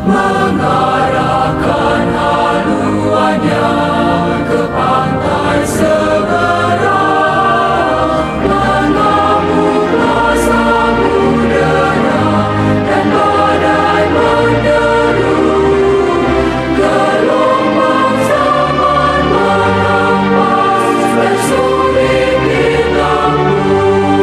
mengarahkan haluannya ke pantai seberang, mengamuklah samudera dan badai menderu, gelombang zaman menghempas dan sulit ditampung.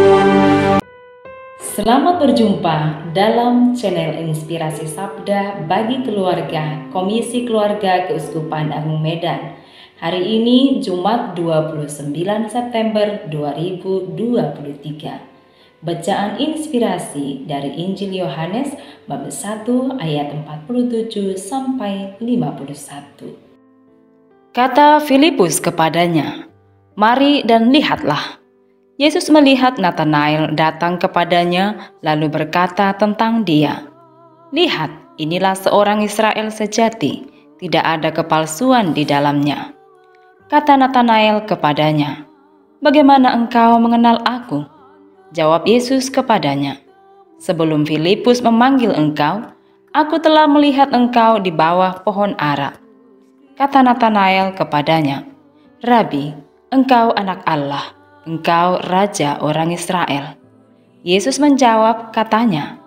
Selamat berjumpa dalam channel Inspirasi Sabda bagi Keluarga Komisi Keluarga Keuskupan Agung Medan. Hari ini Jumat 29 September 2023. Bacaan inspirasi dari Injil Yohanes bab 1 ayat 47 sampai 51. Kata Filipus kepadanya, "Mari dan lihatlah." Yesus melihat Natanael datang kepadanya, lalu berkata tentang dia, "Lihat, inilah seorang Israel sejati, tidak ada kepalsuan di dalamnya." Kata Natanael kepadanya, "Bagaimana engkau mengenal aku?" Jawab Yesus kepadanya, "Sebelum Filipus memanggil engkau, aku telah melihat engkau di bawah pohon ara." Kata Natanael kepadanya, "Rabi, engkau anak Allah, engkau Raja orang Israel." Yesus menjawab katanya,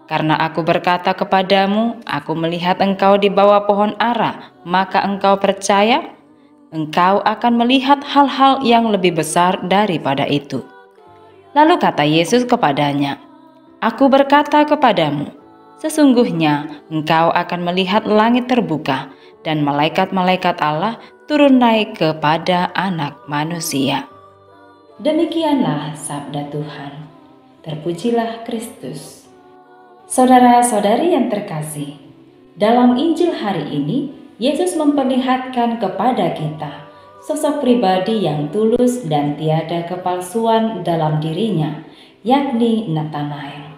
"Karena aku berkata kepadamu, aku melihat engkau di bawah pohon ara, maka engkau percaya? Engkau akan melihat hal-hal yang lebih besar daripada itu." Lalu kata Yesus kepadanya, "Aku berkata kepadamu, sesungguhnya engkau akan melihat langit terbuka dan malaikat-malaikat Allah turun naik kepada Anak Manusia." Demikianlah sabda Tuhan. Terpujilah Kristus. Saudara-saudari yang terkasih, dalam Injil hari ini, Yesus memperlihatkan kepada kita sosok pribadi yang tulus dan tiada kepalsuan dalam dirinya, yakni Natanael.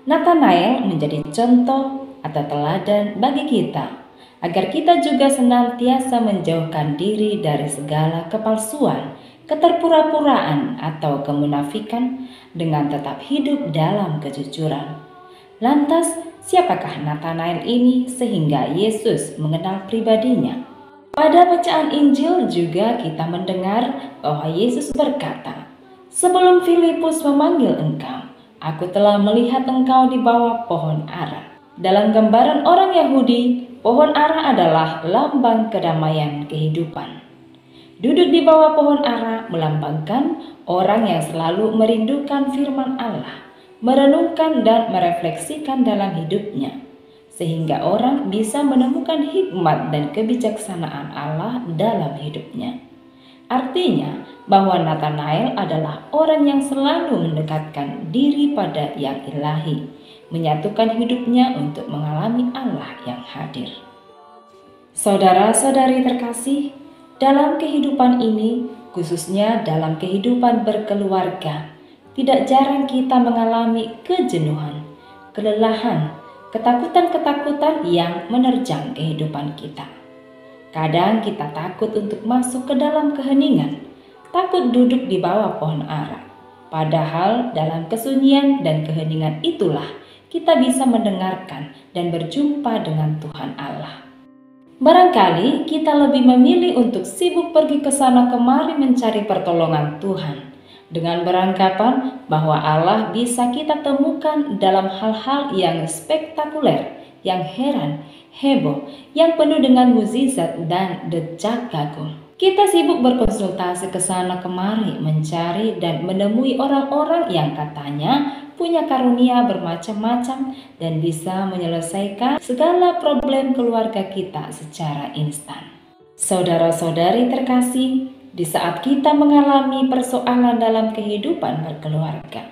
Natanael menjadi contoh atau teladan bagi kita, agar kita juga senantiasa menjauhkan diri dari segala kepalsuan, keterpura-puraan atau kemunafikan, dengan tetap hidup dalam kejujuran. Lantas, siapakah Natanael ini sehingga Yesus mengenal pribadinya? Pada bacaan Injil juga kita mendengar bahwa Yesus berkata, "Sebelum Filipus memanggil engkau, aku telah melihat engkau di bawah pohon ara." Dalam gambaran orang Yahudi, pohon ara adalah lambang kedamaian kehidupan. Duduk di bawah pohon ara melambangkan orang yang selalu merindukan firman Allah, merenungkan dan merefleksikan dalam hidupnya, sehingga orang bisa menemukan hikmat dan kebijaksanaan Allah dalam hidupnya. Artinya bahwa Natanael adalah orang yang selalu mendekatkan diri pada yang ilahi, menyatukan hidupnya untuk mengalami Allah yang hadir. Saudara-saudari terkasih, dalam kehidupan ini, khususnya dalam kehidupan berkeluarga, tidak jarang kita mengalami kejenuhan, kelelahan, ketakutan-ketakutan yang menerjang kehidupan kita. Kadang kita takut untuk masuk ke dalam keheningan, takut duduk di bawah pohon ara. Padahal dalam kesunyian dan keheningan itulah kita bisa mendengarkan dan berjumpa dengan Tuhan Allah. Barangkali kita lebih memilih untuk sibuk pergi ke sana kemari mencari pertolongan Tuhan, dengan beranggapan bahwa Allah bisa kita temukan dalam hal-hal yang spektakuler, yang heran, heboh, yang penuh dengan mukjizat dan decak kagum. Kita sibuk berkonsultasi ke sana kemari mencari dan menemui orang-orang yang katanya punya karunia bermacam-macam dan bisa menyelesaikan segala problem keluarga kita secara instan. Saudara-saudari terkasih, di saat kita mengalami persoalan dalam kehidupan berkeluarga,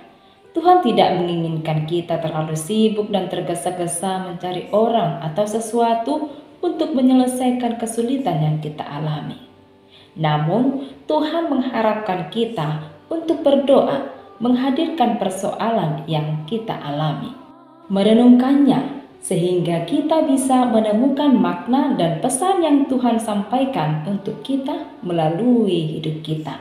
Tuhan tidak menginginkan kita terlalu sibuk dan tergesa-gesa mencari orang atau sesuatu untuk menyelesaikan kesulitan yang kita alami. Namun, Tuhan mengharapkan kita untuk berdoa, menghadirkan persoalan yang kita alami, merenungkannya, sehingga kita bisa menemukan makna dan pesan yang Tuhan sampaikan untuk kita melalui hidup kita.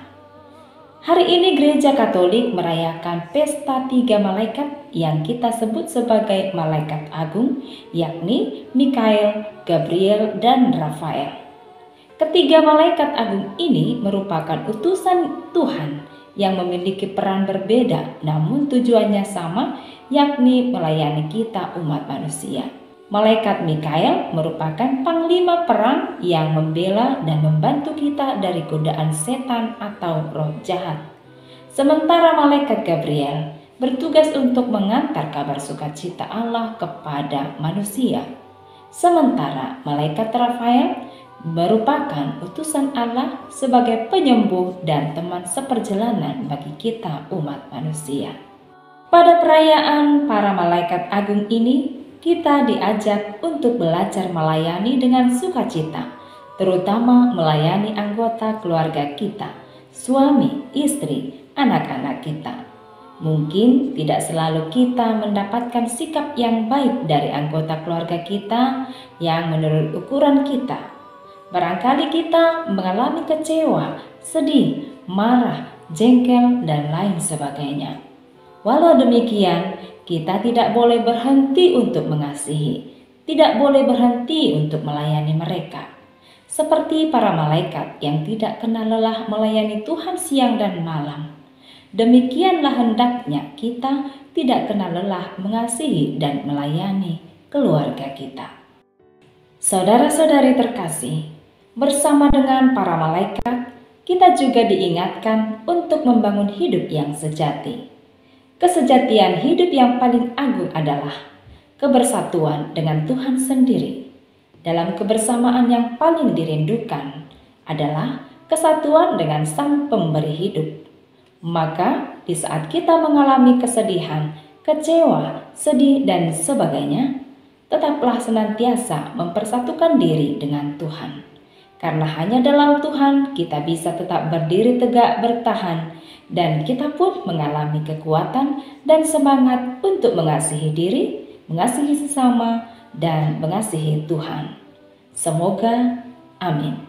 Hari ini Gereja Katolik merayakan pesta 3 malaikat yang kita sebut sebagai malaikat agung, yakni Mikael, Gabriel, dan Rafael. Ketiga malaikat agung ini merupakan utusan Tuhan yang memiliki peran berbeda namun tujuannya sama, yakni melayani kita umat manusia. Malaikat Mikael merupakan panglima perang yang membela dan membantu kita dari godaan setan atau roh jahat. Sementara malaikat Gabriel bertugas untuk mengantar kabar sukacita Allah kepada manusia. Sementara malaikat Rafael merupakan utusan Allah sebagai penyembuh dan teman seperjalanan bagi kita umat manusia. Pada perayaan para malaikat agung ini, kita diajak untuk belajar melayani dengan sukacita, terutama melayani anggota keluarga kita, suami, istri, anak-anak kita. Mungkin tidak selalu kita mendapatkan sikap yang baik dari anggota keluarga kita yang menurut ukuran kita. Barangkali kita mengalami kecewa, sedih, marah, jengkel, dan lain sebagainya. Walau demikian, kita tidak boleh berhenti untuk mengasihi, tidak boleh berhenti untuk melayani mereka. Seperti para malaikat yang tidak kenal lelah melayani Tuhan siang dan malam. Demikianlah hendaknya kita tidak kenal lelah mengasihi dan melayani keluarga kita. Saudara-saudari terkasih, bersama dengan para malaikat, kita juga diingatkan untuk membangun hidup yang sejati. Kesejatian hidup yang paling agung adalah kebersatuan dengan Tuhan sendiri. Dalam kebersamaan yang paling dirindukan adalah kesatuan dengan Sang Pemberi hidup. Maka di saat kita mengalami kesedihan, kecewa, sedih, dan sebagainya, tetaplah senantiasa mempersatukan diri dengan Tuhan. Karena hanya dalam Tuhan kita bisa tetap berdiri tegak bertahan, dan kita pun mengalami kekuatan dan semangat untuk mengasihi diri, mengasihi sesama, dan mengasihi Tuhan. Semoga amin.